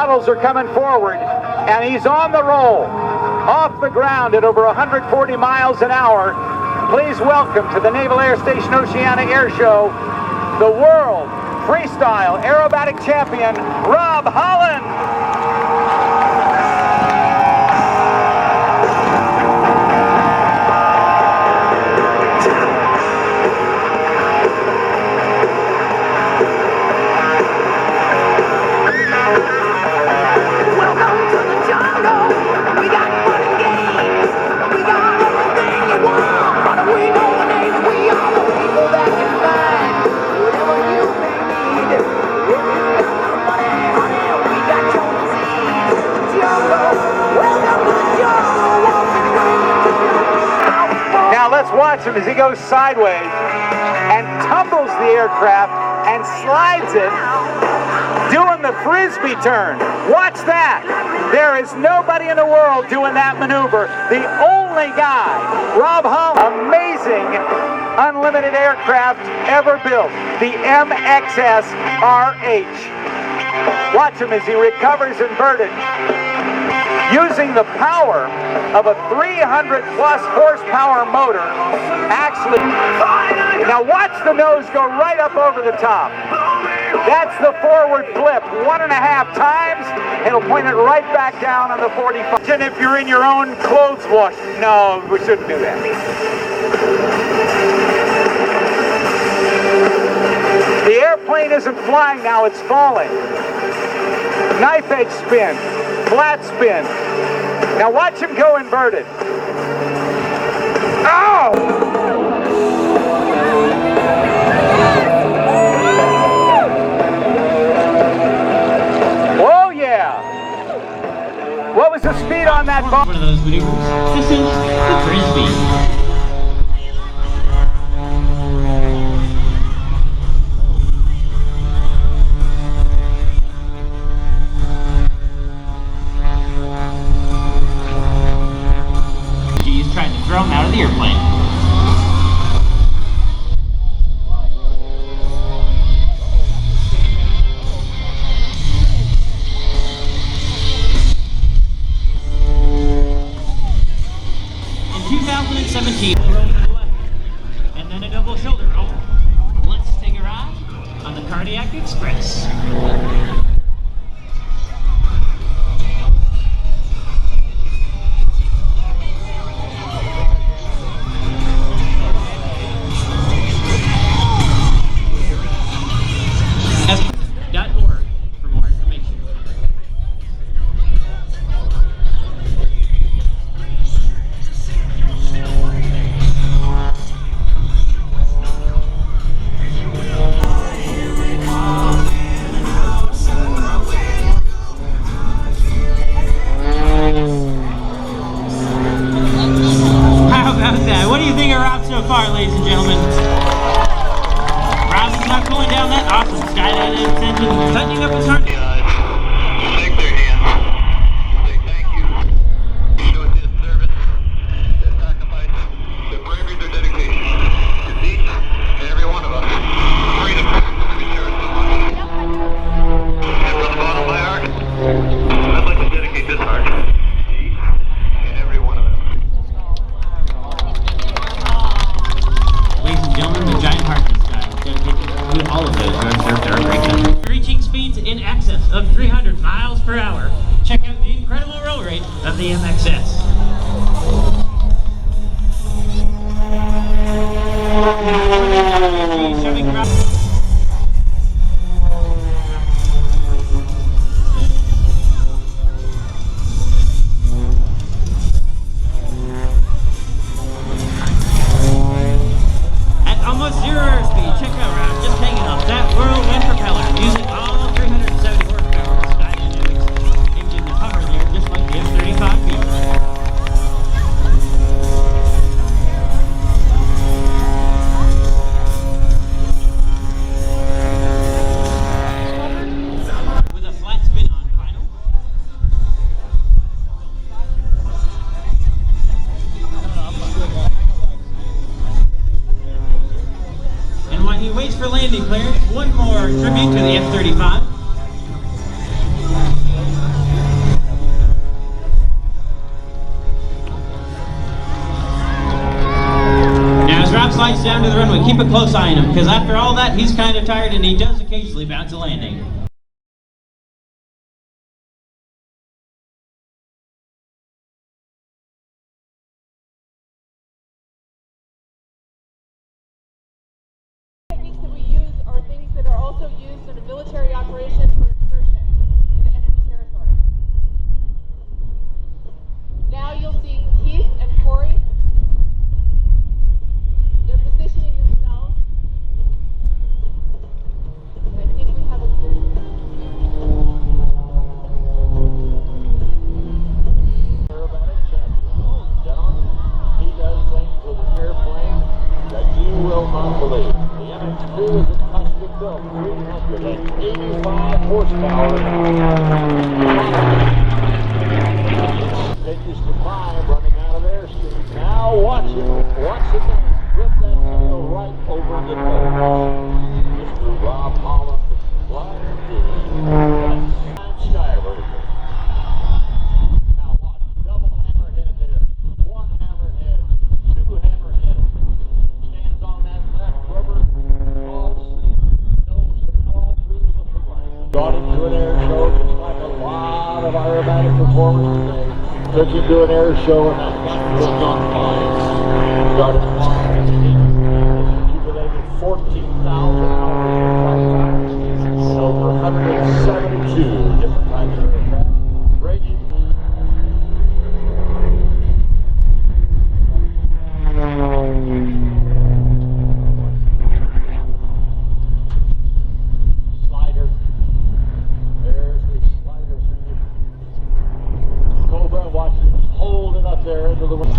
Models are coming forward, and he's on the roll, off the ground at over 140 miles an hour. Please welcome to the Naval Air Station Oceana Air Show, the world freestyle aerobatic champion, Rob Holland. Let's watch him as he goes sideways and tumbles the aircraft and slides it, doing the frisbee turn. Watch that. There is nobody in the world doing that maneuver. The only guy, Rob Holland. Amazing unlimited aircraft ever built, the MXS RH. Watch him as he recovers inverted, using the power of a 300 plus horsepower motor. Actually, now watch the nose go right up over the top. That's the forward flip 1.5 times. It'll point it right back down on the 45. And if you're in your own clothes wash, no, we shouldn't do that. The airplane isn't flying now, it's falling. Knife edge spin, flat spin. Now watch him go inverted. Ow! Oh yeah! What was the speed on that ball? One of those maneuvers. This is the frisbee. Trying to throw him out of the airplane. In 2017, and then a double shoulder roll. Let's take a ride on the Cardiac Express. .org for more information. How about that? What do you think of Rob so far, ladies and gentlemen? Rob's not going down that awesome skydiving engine, tightening up his heart. Shake their hands, say thank you, show his service, their sacrifice, their bravery, their dedication to each and every one of us. Freedom we cherish so much. And from the bottom of my heart, I'd like to dedicate this art to each and every one of them. Ladies and gentlemen, the giant heart in the sky is dedicated to all of those who have served our great country. Reaching speeds in excess of 300 miles per hour. Check out the incredible roll rate of the MXS. Shoving Rob. At almost zero airspeed, check out Rob just hanging off that whirlwind propeller, using all 370 horsepower of Skydynamics engine to hover there just like the F-35 beat. keep a close eye on him, because after all that, he's kind of tired and he does occasionally bounce a landing. Techniques that we use are things that are also used in a military operation for insertion into enemy territory. Now you'll see Keith and Corey. They're positioning themselves. And I think we have a aerobatic champion. Gentlemen, he does things with an airplane that you will not believe. The MX-2 is a custom built 385 horsepower. Continues to climb, running out of airspeed. Now watch him once again flip that tail right over the nose. Mr. Rob Holland flying the sky version. Now watch, double hammerhead there. One hammerhead, two hammerhead. Stands on that left rubber, falls asleep, nose to fall through the right. Got him to an air show just like a lot of aerobatic performers today. Took him to an air show and that thing was on fire. Started flying. Accumulated 14,000 hours of flight time and over 172 different types of aircraft. Ranging slider. There's the slider through the Cobra. Watch it hold it up there into the wind.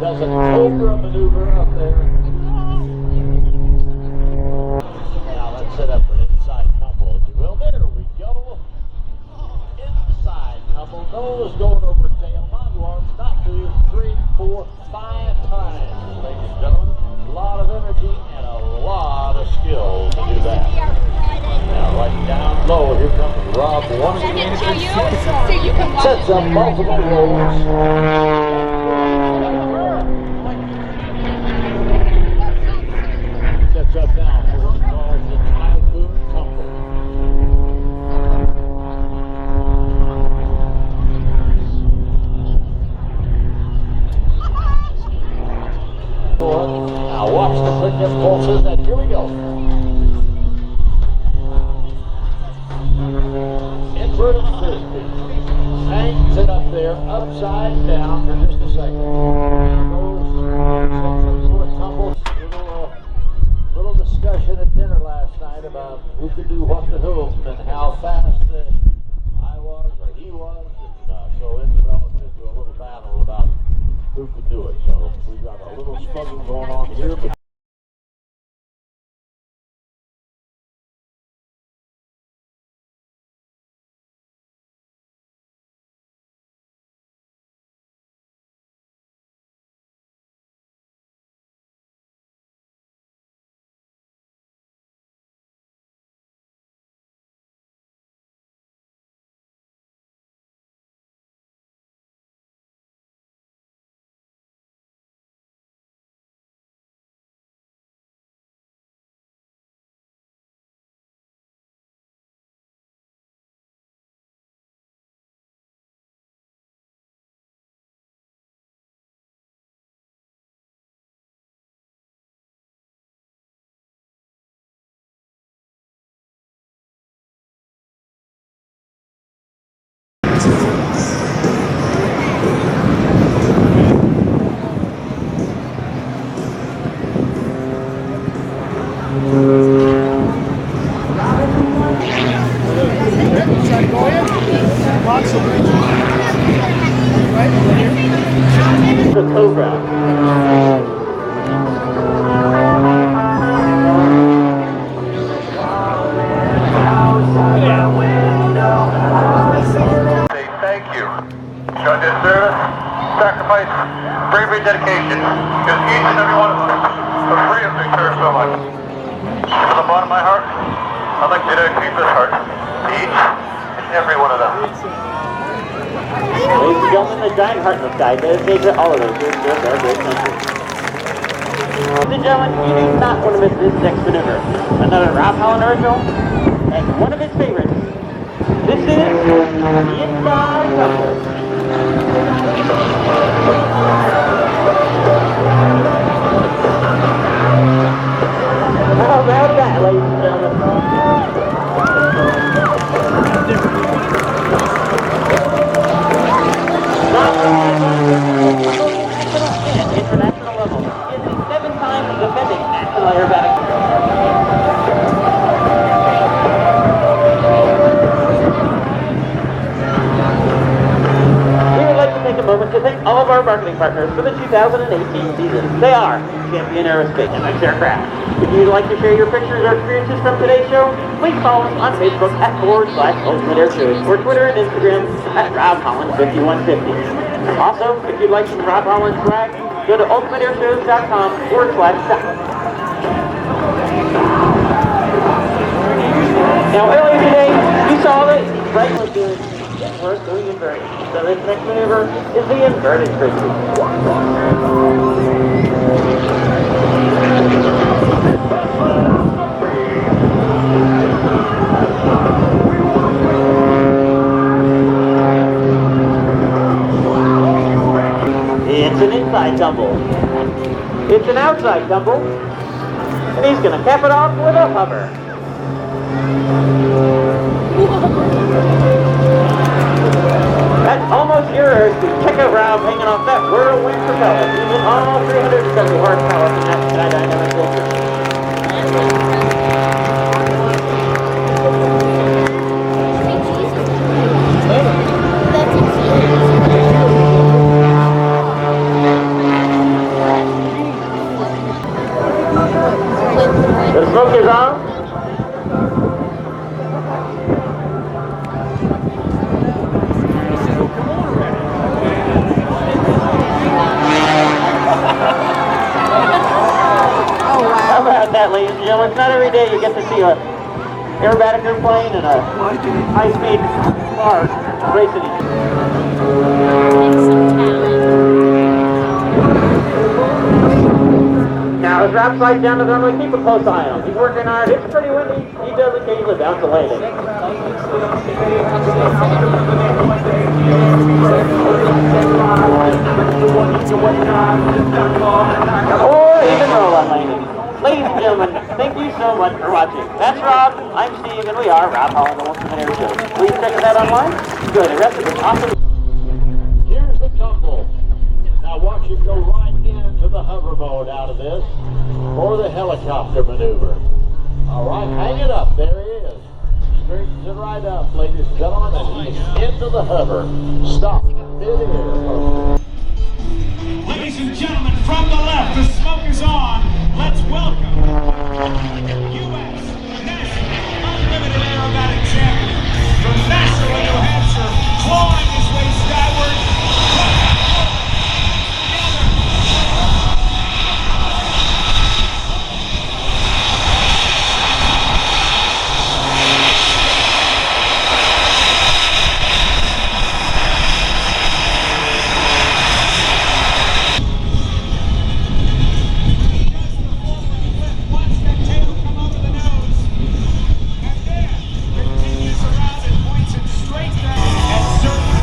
Does a Cobra maneuver up there. Now let's set up an inside tumble, if you will. There we go. Inside tumble. Nose going over tail. Not once, not two, 3, 4, 5 times, ladies and gentlemen. A lot of energy and a lot of skill to do that. Now right down low, here comes Rob. send it to you so you can watch Sets up multiple rolls. Sets up now for what he calls the Typhoon Tumble. Now watch the quick impulses and here we go. Inverted frisbee. Hangs it up there, upside down for just a second. Little discussion at dinner last night about who could do what to whom and how fast I was or he was. And so it developed into a little battle about who could do it. So we got a little struggle going on here. The Cobra. Say thank you. Showing their service, sacrifice, bravery, dedication. Because each and every one of them are free of they serve so much. From the bottom of my heart, I'd like to dedicate this heart to each and every one of them. Ladies and gentlemen, the giant heart in the sky dedicated to all of those who served our great country. Ladies and gentlemen, you do not want to miss this next maneuver. Another Rob Holland original, and one of his favorites. This is the inside tumble. How about that, ladies and gentlemen? International level. He is a 7-time defending national aerobatic. We would like to take a moment to thank all of our marketing partners for the 2018 season. They are Champion Aerospace and X Aircraft. If you'd like to share your pictures or experiences from today's show, please follow us on Facebook at /Ultimate Airshows or Twitter and Instagram at RobHolland5150. Also, if you'd like some Rob Holland swag, go to ultimateairshows.com/shop. Now, earlier today, you saw that Frank was doing inverted. So this next maneuver is the inverted frisbee. It's an inside tumble. It's an outside tumble. And he's going to cap it off with a hover. That's almost yours. Check out Rob hanging off that whirlwind propeller using all 370 horsepower from that skydynamic filter. The smoke is on. How about that, ladies and gentlemen? It's not every day you get to see a aerobatic airplane and a high-speed car racing each other. Now, as Rob slides down to the runway, keep a close eye on him. He's working hard. It's pretty windy. He does occasionally bounce a landing. Or even roll on landing. Ladies and gentlemen, thank you so much for watching. That's Rob, I'm Steve, and we are Rob Holland, the Ultimate Airshows. Please check us out online. Enjoy the rest of this awesome... Here's the tumble. Now watch it go right into the hover mode out of this, or the helicopter maneuver. All right, hang it up. There he is. Straightens it right up, ladies and gentlemen, and he's into the hover. Stop. Midair. Ladies and gentlemen, from the left, the smoke is on. Let's welcome U.S. National Unlimited Aerobatic Champion from Nashua, New Hampshire, clawing his way skyward. Certain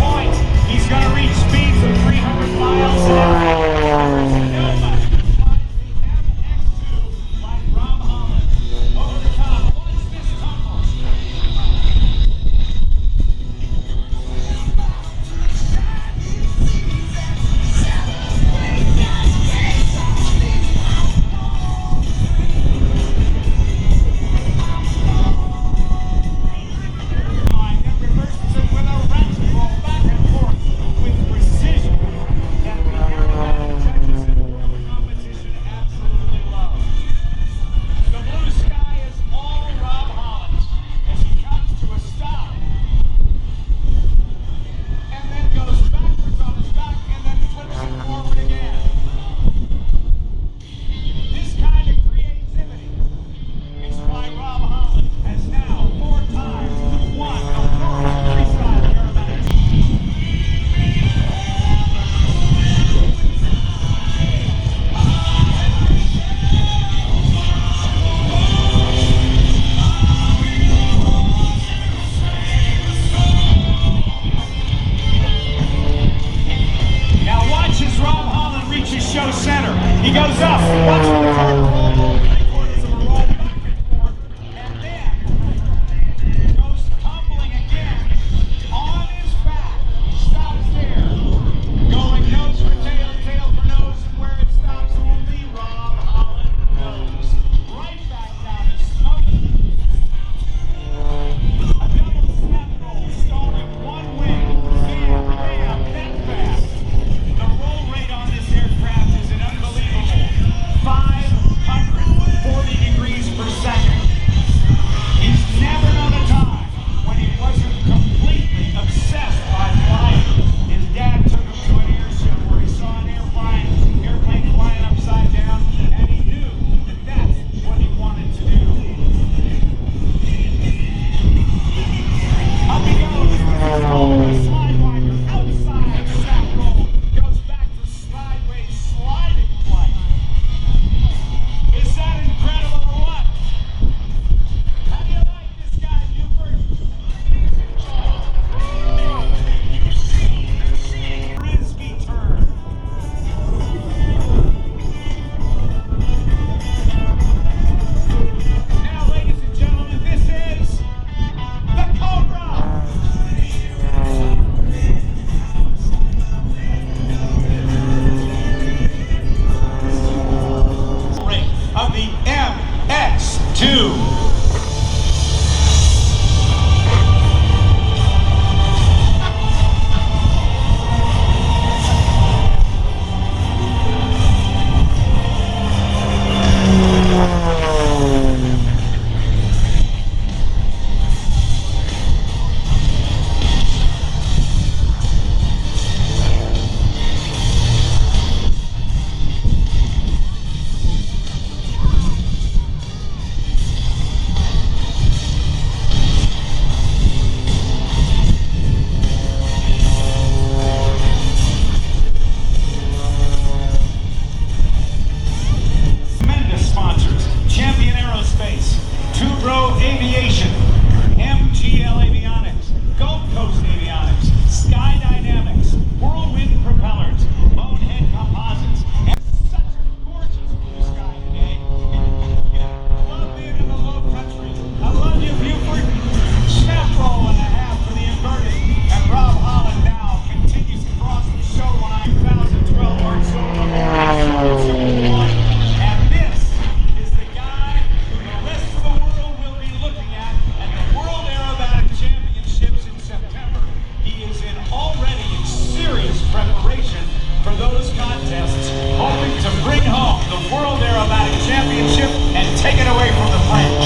championship and take it away from the French.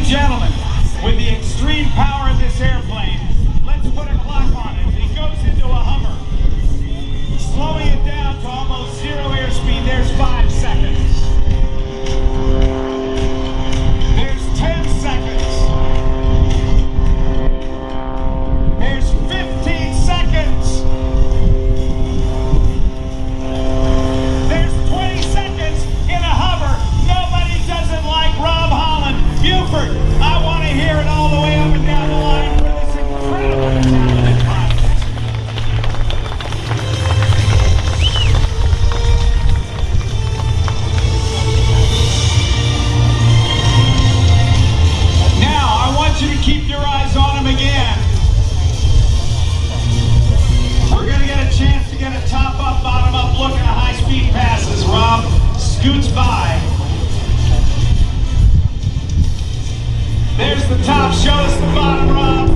Gentlemen, with the extreme power of this airplane, let's put a clock on it. It goes into a Hummer. Slowing it down to almost zero airspeed, there's 5 seconds. There's 10 seconds. There's 15 seconds. There's 20 seconds in a Hummer. Nobody doesn't like Rob Holland. Buford, I want to hear it all the way up and down the line for this incredible talented pilot. Now, I want you to keep your eyes on him again. We're going to get a chance to get a top-up, bottom-up look at a high-speed pass as Rob scoots by. There's the top, show us the bottom, Rob.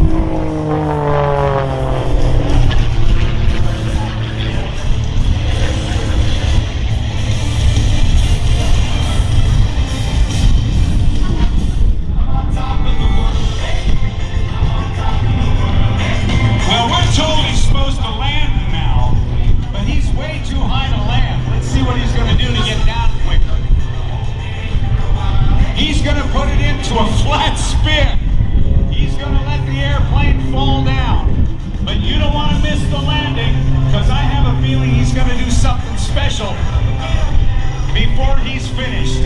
Well, we're told he's supposed to land now, but he's way too high to land. Let's see what he's going to do to get down quicker. He's going to put it into a flat spin. He's going to let the airplane fall down. But you don't want to miss the landing, because I have a feeling he's going to do something special before he's finished.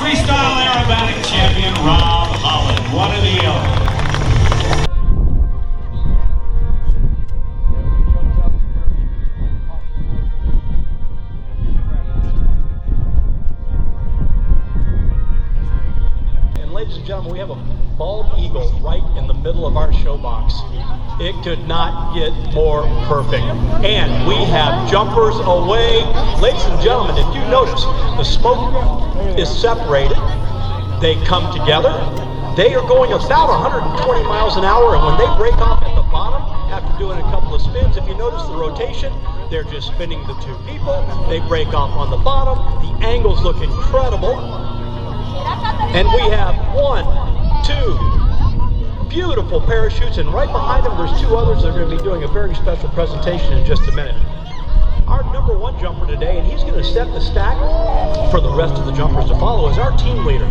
Freestyle aerobatic champion Rob Holland. What a deal. And ladies and gentlemen, we have a bald eagle right in the middle of our show box. It could not get more perfect. And we have jumpers away. Ladies and gentlemen, if you notice, the smoke is separated. They come together. They are going about 120 miles an hour, and when they break off at the bottom, after doing a couple of spins, if you notice the rotation, they're just spinning the two people. They break off on the bottom. The angles look incredible. And we have 1, 2 beautiful parachutes, and right behind them there's 2 others that are going to be doing a very special presentation in just a minute. Our number 1 jumper today, and he's going to set the stack for the rest of the jumpers to follow, is our team leader.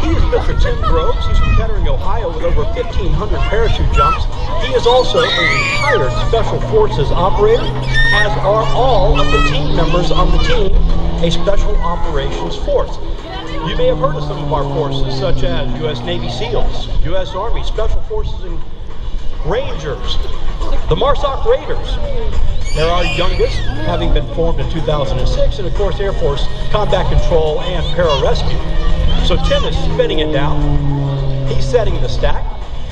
He is Mr. Tim Groves. He's from Kettering, Ohio, with over 1,500 parachute jumps. He is also a retired Special Forces operator, as are all of the team members on the team, a Special Operations Force. You may have heard of some of our forces, such as U.S. Navy SEALs, U.S. Army Special Forces and Rangers, the MARSOC Raiders. They're our youngest, having been formed in 2006, and of course Air Force Combat Control and Pararescue. So Tim is spinning it down, he's setting the stack,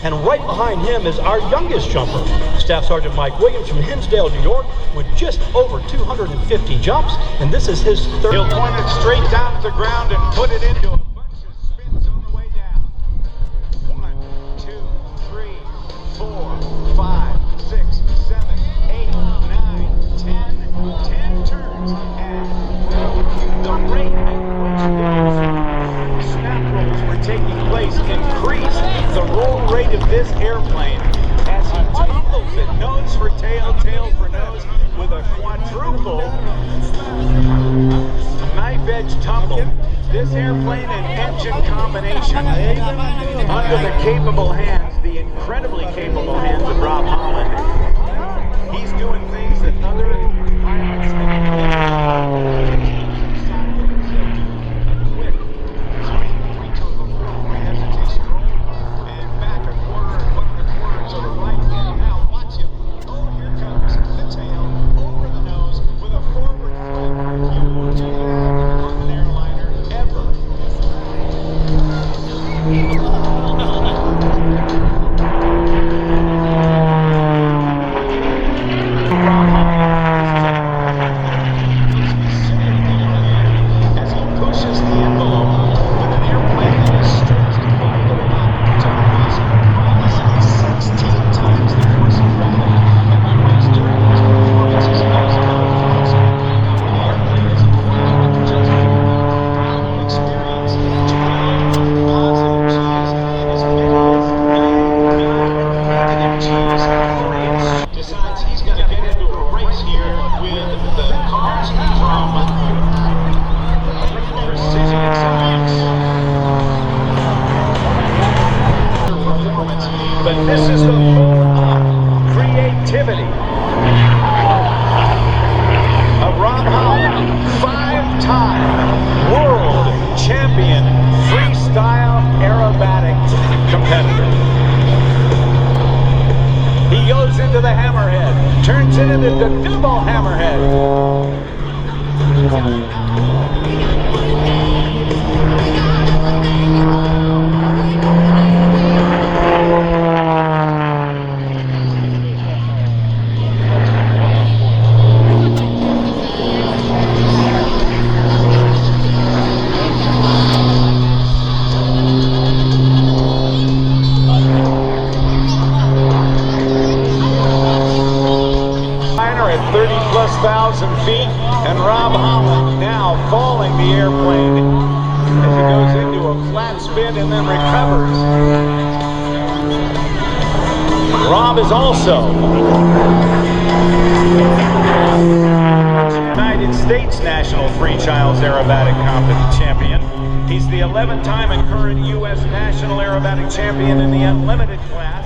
and right behind him is our youngest jumper, Staff Sergeant Mike Williams from Hinsdale, New York, with just over 250 jumps, and this is his third. He'll point it straight down to the ground and put it into a bunch of spins on the way down. 1, 2, 3, 4, 5, 6, 7, 8, 9, 10 turns, and the rate at which snap rolls were taking place increased the roll rate of this airplane as he took the tumbles it. Nose for tail, tail for nose, with a quadruple knife edge tumble. This airplane and engine combination under the capable hands, the incredibly capable hands of Rob Holland. He's doing things that other pilots freestyle aerobatics competitor. He goes into the hammerhead, turns it into the double hammerhead. At 30,000+ feet, and Rob Holland now falling the airplane as it goes into a flat spin and then recovers. Rob is also United States National Freestyles Aerobatic Champion. He's the 11th time and current U.S. National Aerobatic Champion in the unlimited class.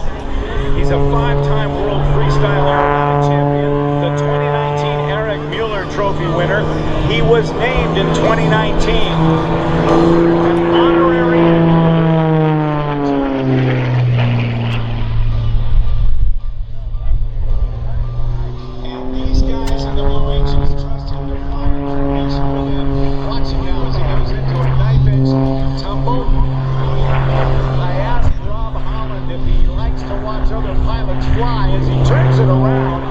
He's a 5-time World Freestyle Aerobatic Champion. The 2019 Eric Mueller Trophy winner. He was named in 2019 an honorary. And these guys in the Blue Angels trust him to fly information with him. Watching now as he goes into a knife edge tumble. I asked Rob Holland if he likes to watch other pilots fly as he turns it around.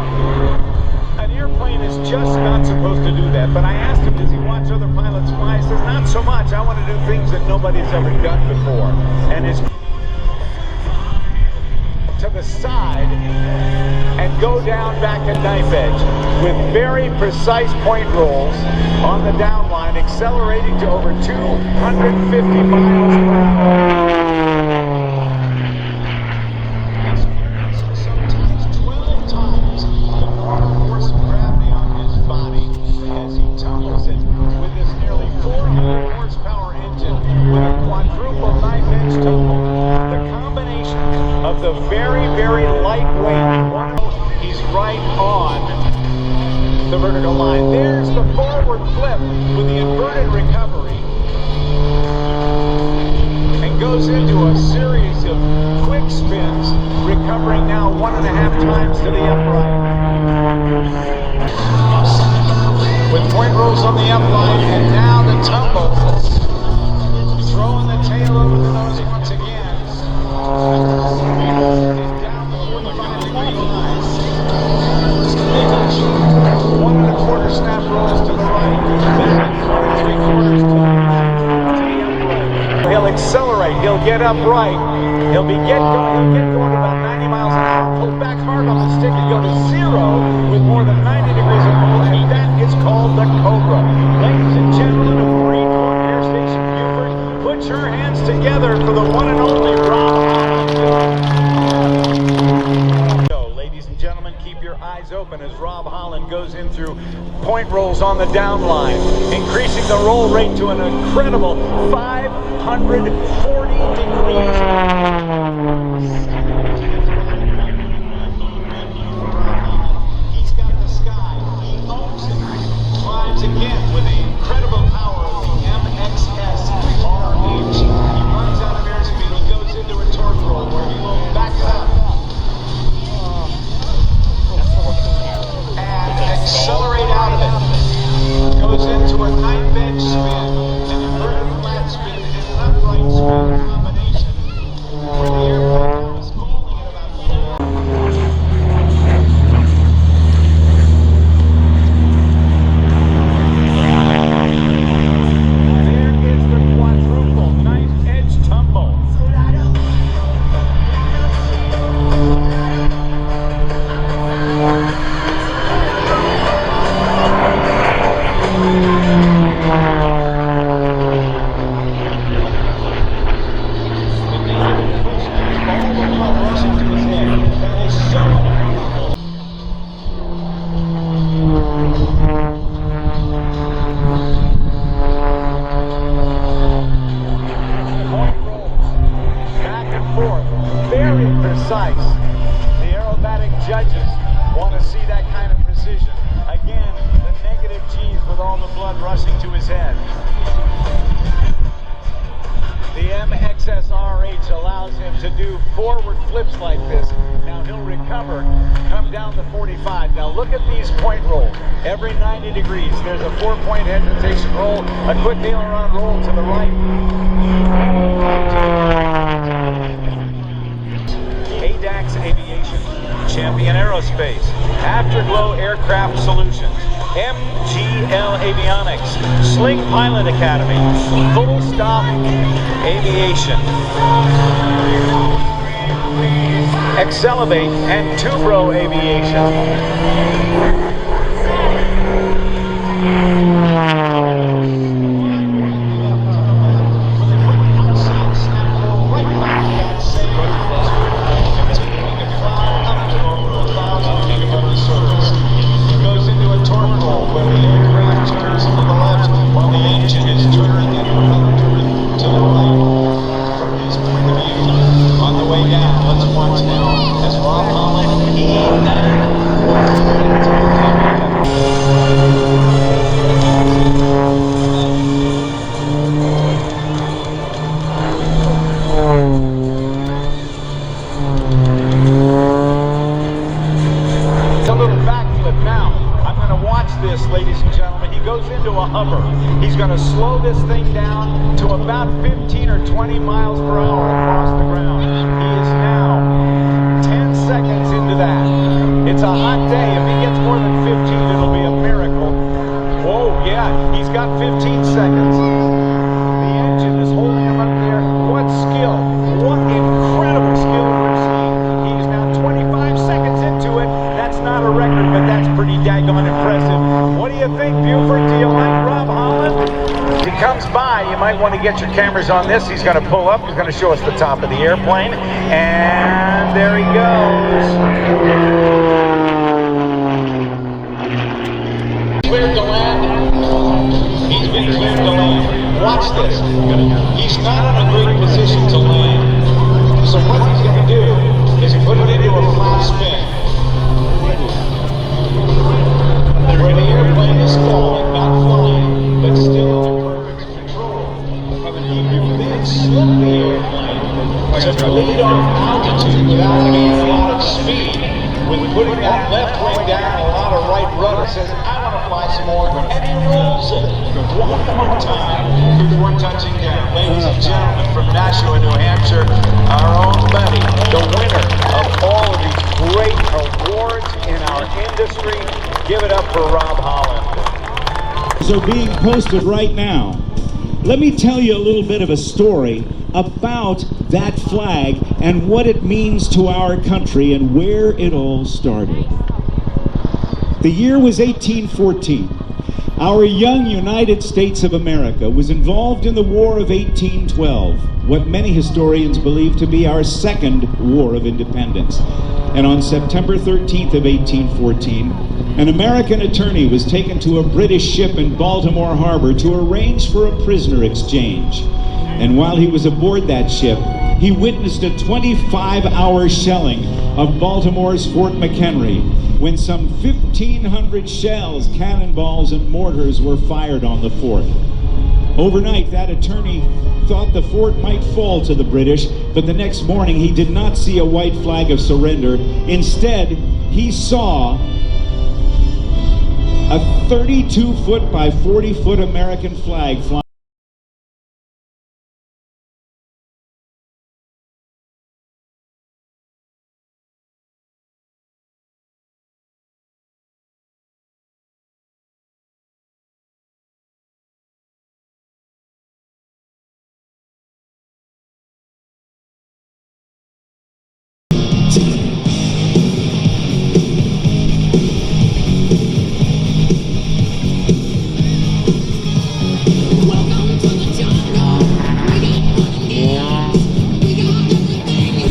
An airplane is just not supposed to do that, but I asked him, does he watch other pilots fly? He says, not so much. I want to do things that nobody's ever done before. And is to the side and go down back at knife edge with very precise point rolls on the down line, accelerating to over 250 miles per hour. The very, very lightweight one. He's right on the vertical line. There's the forward flip with the inverted recovery. And goes into a series of quick spins, recovering now 1.5 times to the upright. With point rolls on the upline, and now the tumble. Throwing the tail over the nose once again. Down before the 5-degree line. 1.25 snap rolls to the right. Then 3/4 to the upright. He'll accelerate. He'll get upright. He'll get going about 90 miles an hour. Pull back hard on the stick and go to 0 with more than 90 degrees of roll, and that is called the Cobra. Ladies and gentlemen of Marine Corps Air Station Buford, put your hands together for the one and only Rob Holland. Ladies and your eyes open as Rob Holland goes in through point rolls on the down line, increasing the roll rate to an incredible 540 degrees. He's got the sky. He owns it. Climbs again with the incredible power of the MXS RH. He runs out of airspeed. He goes into a torque roll where he will back it up. Accelerate out of it. Goes into a 9-bench spin, an inverted flat spin, and an upright spin combination. Where the airplane is falling at about 4. There is the quadruple knife edge tumble. The aerobatic judges want to see that kind of precision. Again, the negative G's with all the blood rushing to his head. The MXS RH allows him to do forward flips like this. Now he'll recover, come down to 45. Now look at these point rolls. Every 90 degrees, there's a 4-point hesitation roll, a quick aileron roll to the right. ADAX Aviation, Champion Aerospace, Afterglow Aircraft Solutions, MGL Avionics, Sling Pilot Academy, Full Stop Aviation, Accelerate, and Tubro Aviation. He's going to slow this thing down to about 15 or 20 miles per hour across the ground. He is now 10 seconds into that. It's a hot day. If he gets more than 15, it'll be a miracle. Whoa, yeah, he's got 15 seconds. The engine is holding him up there. What skill. What incredible skill we're seeing. He's now 25 seconds into it. That's not a record, but that's pretty daggone impressive. What do you think, Buford? Do you like Rob Holland? He comes by, you might want to get your cameras on this. He's going to pull up, he's going to show us the top of the airplane, and there he goes. Cleared to land. He's been cleared to land. Watch this. He's not in a great position to land. So what he's going to do is put it into a flat spin. Where the airplane is falling, not flying, but still in perfect control. He then slowed the airplane to lead off altitude without gaining a lot of speed. With putting that left wing down, a lot of right rudder, says, I want to fly some more, and he rolls it one more time before touching down. Ladies and gentlemen, from Nashua, New Hampshire, our own buddy, the winner of all of these great awards in our industry. Give it up for Rob Holland. So being posted right now. Let me tell you a little bit of a story about that flag and what it means to our country and where it all started. The year was 1814. Our young United States of America was involved in the War of 1812, what many historians believe to be our second War of Independence. And on September 13th of 1814, an American attorney was taken to a British ship in Baltimore Harbor to arrange for a prisoner exchange. And while he was aboard that ship, he witnessed a 25-hour shelling of Baltimore's Fort McHenry, when some 1,500 shells, cannonballs, and mortars were fired on the fort. Overnight, that attorney thought the fort might fall to the British, but the next morning he did not see a white flag of surrender. Instead, he saw a 32-foot by 40-foot American flag flying.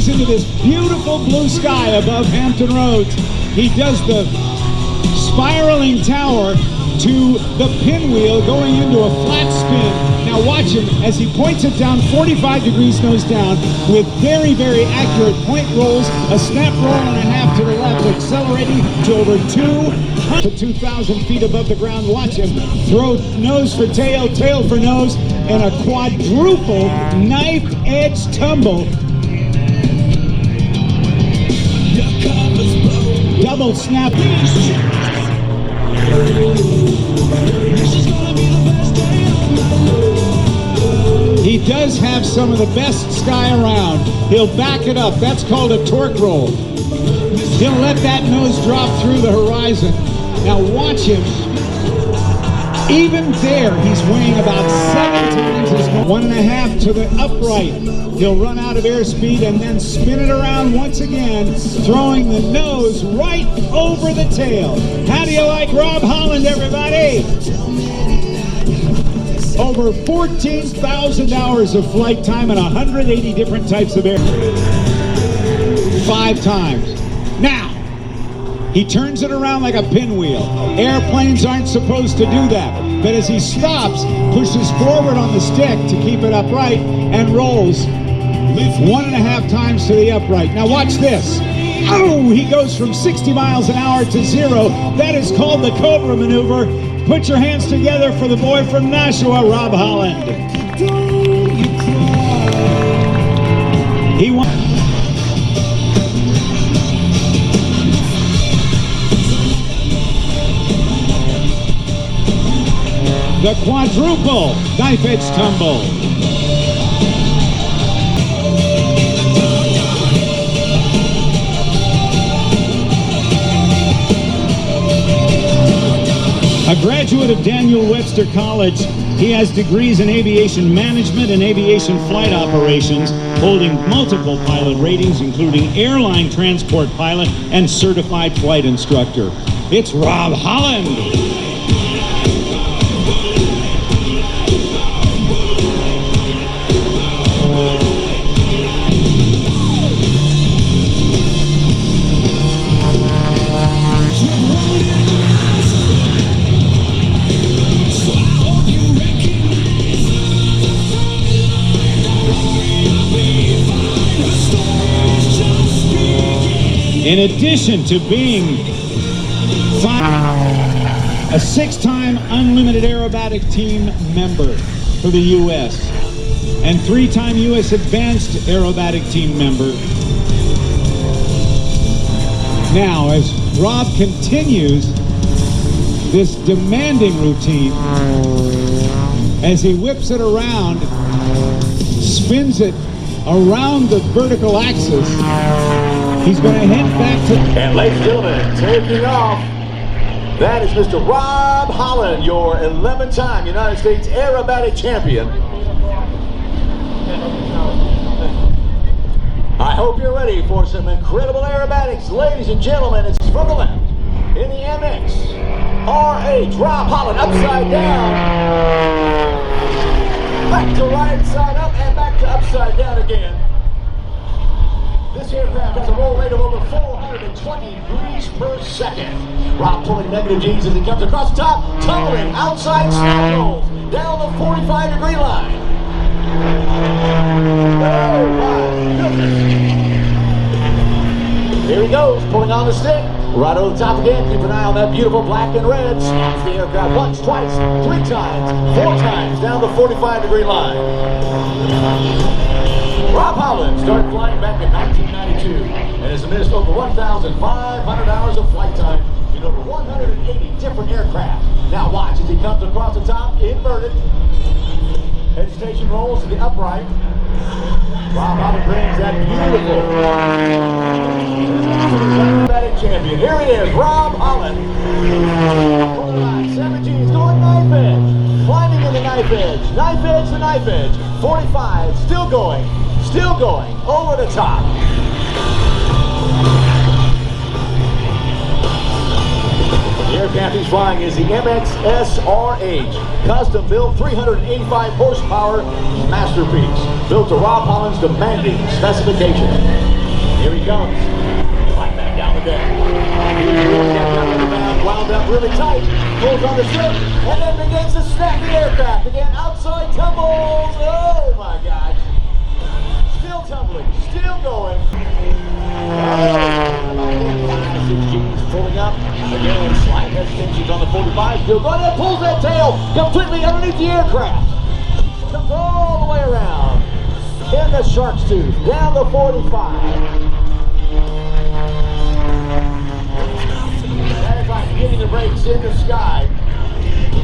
Into this beautiful blue sky above Hampton Roads. He does the spiraling tower to the pinwheel going into a flat spin. Now watch him as he points it down 45 degrees nose down with very, very accurate point rolls, a snap roll and a half to the left, accelerating to over 2,000 feet above the ground. Watch him throw nose for tail, tail for nose, and a quadruple knife edge tumble. Double snap. He does have some of the best sky around. He'll back it up. That's called a torque roll. He'll let that nose drop through the horizon. Now watch him. Even there, he's weighing about 7 times his 1.5 to the upright. He'll run out of airspeed and then spin it around once again, throwing the nose right over the tail. How do you like Rob Holland, everybody? Over 14,000 hours of flight time and 180 different types of air. 5 times. Now, he turns it around like a pinwheel. Airplanes aren't supposed to do that. But as he stops, pushes forward on the stick to keep it upright and rolls 1.5 times to the upright. Now watch this. Oh, he goes from 60 miles an hour to 0. That is called the Cobra maneuver. Put your hands together for the boy from Nashua, Rob Holland. He won. The quadruple knife edge tumble. A graduate of Daniel Webster College, he has degrees in aviation management and aviation flight operations, holding multiple pilot ratings, including airline transport pilot and certified flight instructor. It's Rob Holland. In addition to being a 6-time unlimited aerobatic team member for the U.S. and 3-time U.S. advanced aerobatic team member. Now, as Rob continues this demanding routine, as he whips it around, spins it around the vertical axis, he's going to head back to... And ladies and gentlemen, taking off, that is Mr. Rob Holland, your 11-time United States aerobatic champion. I hope you're ready for some incredible aerobatics. Ladies and gentlemen, it's from the left in the MX RH, Rob Holland, upside down. Back to right side up and back to upside down again. This aircraft has a roll rate of over 420 degrees per second. Rob pulling negative G's as he comes across the top, tumbling outside snap rolls down the 45-degree line. Oh my goodness. Here he goes, pulling on the stick. Right over the top again. Keep an eye on that beautiful black and red. Snaps the aircraft once, twice, 3 times, 4 times down the 45-degree line. Rob Holland started flying back in 1992 and has missed over 1,500 hours of flight time in over 180 different aircraft. Now watch as he comes across the top, inverted. Head station rolls to the upright. Rob Holland brings that beautiful aerobatic champion. Here he is, Rob Holland. 7 G's going knife edge. Climbing in the knife edge. Knife edge to knife edge. 45, still going, over the top. The aircraft he's flying is the MXSRH, custom built 385 horsepower masterpiece, built to Rob Holland's demanding specification. Here he comes, right back down the deck. Wound up really tight, pulls on the strip, and then begins to snap the aircraft. Again, outside tumbles, oh my gosh. Still tumbling, still going. 6 G's pulling up. Again, slight hesitations on the 45. Still going and pulls that tail completely underneath the aircraft. Comes all the way around. In the shark's tooth. Down the 45. That is like getting the brakes in the sky.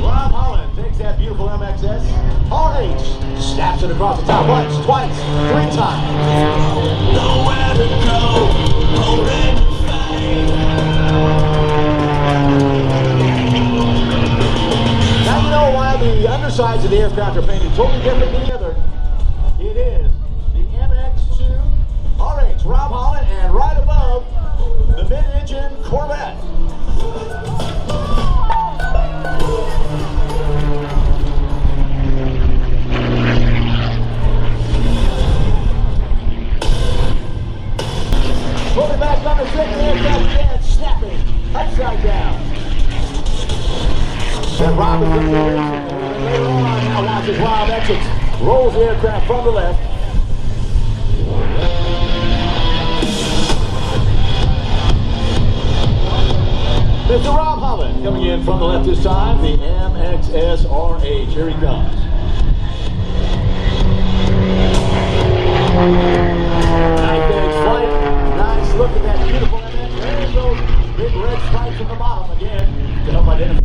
Rob Holland takes that beautiful MXS RH, snaps it across the top once, twice, 3 times. Nowhere to go, holding the fight. Now you know why the undersides of the aircraft are painted totally different than the other. It is the MX2 RH, Rob Holland, and right above the mid-engine Corvette. Pulling back on the second aircraft again, snapping upside down. Then Rob is going to be racing later on. Now watch as Rob exits, rolls the aircraft from the left. Mr. Rob Holland coming in from the left this time, the MXSRH. Here he comes. Nice edge flight. Nice look at that beautiful MX. There's those big red stripes on the bottom again to help identify.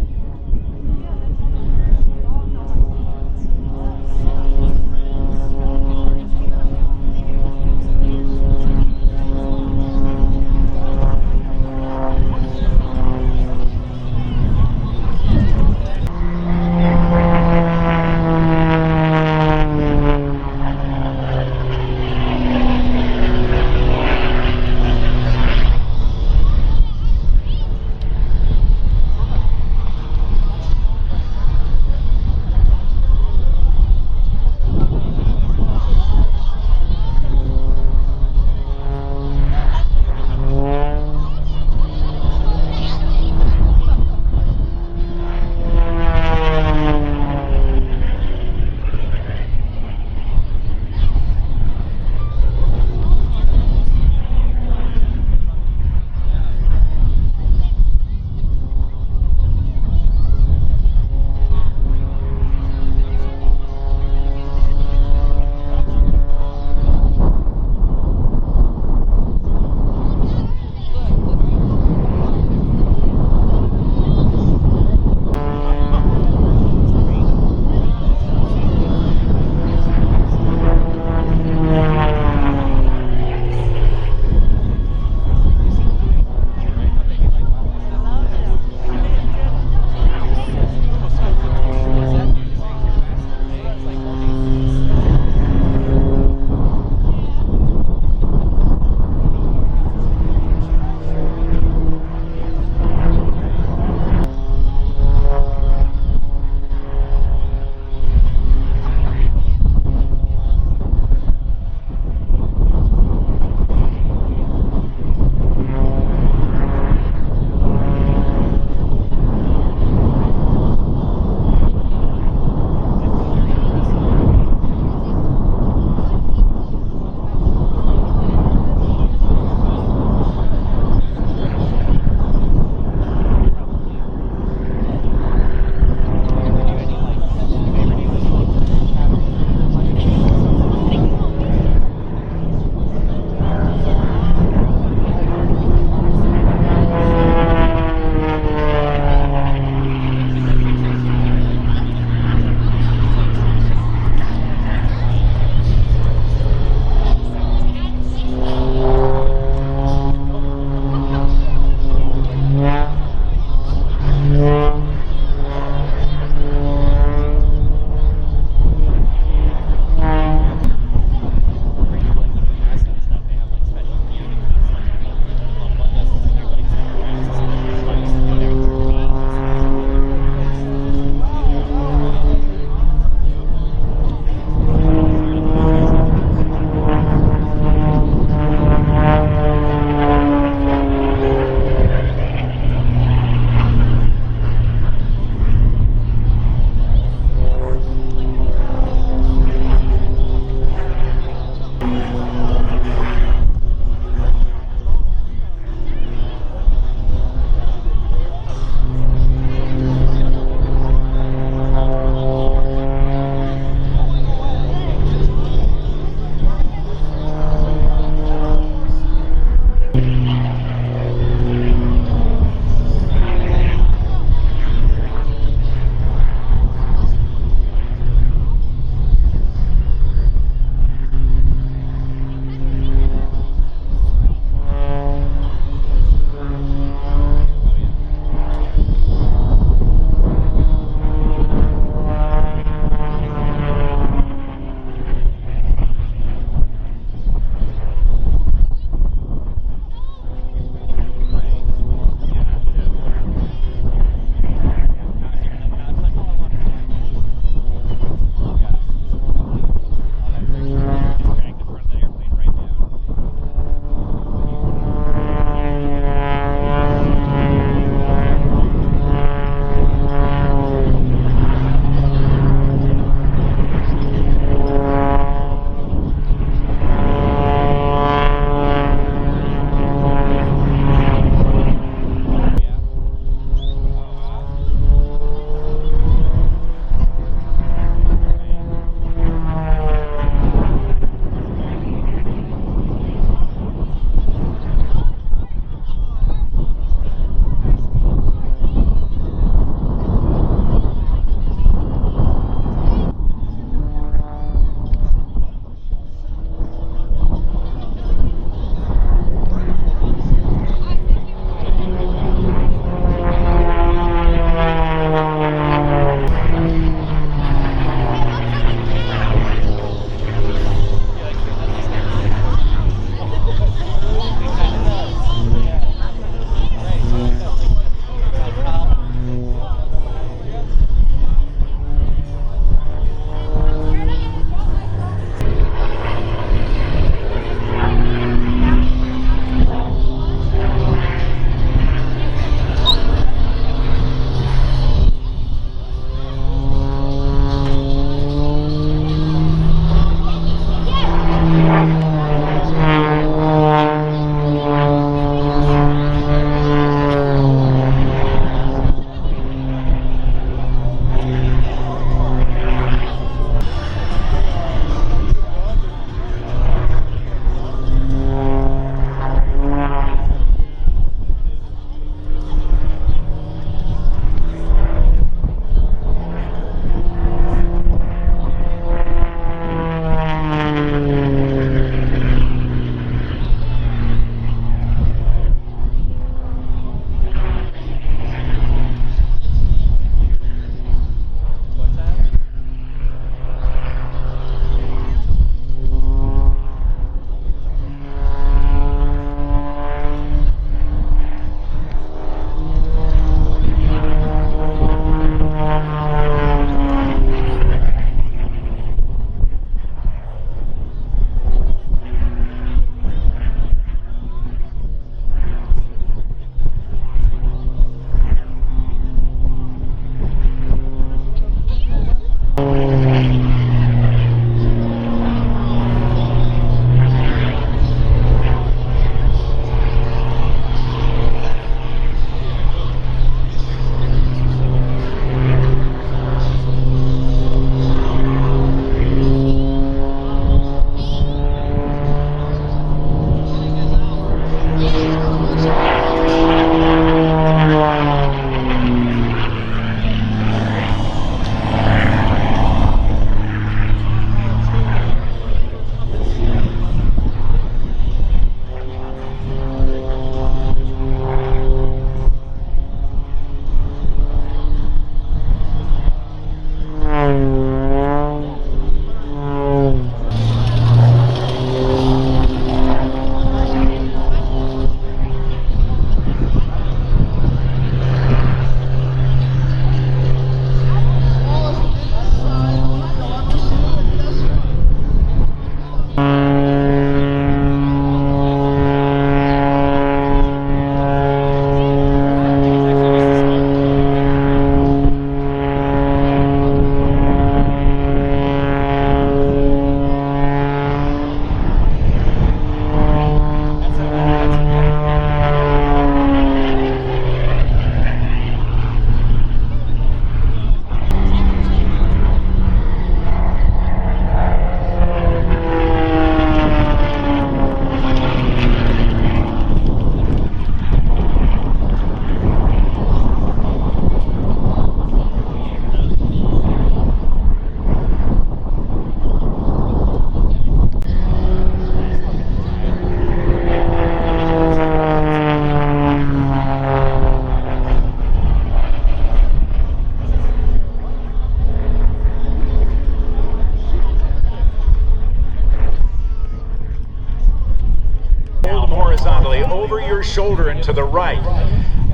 over your shoulder and to the right.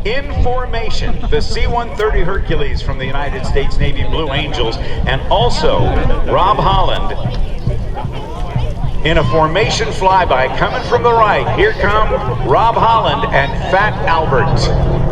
In formation, the C-130 Hercules from the United States Navy Blue Angels, and also Rob Holland in a formation flyby coming from the right. Here come Rob Holland and Fat Albert.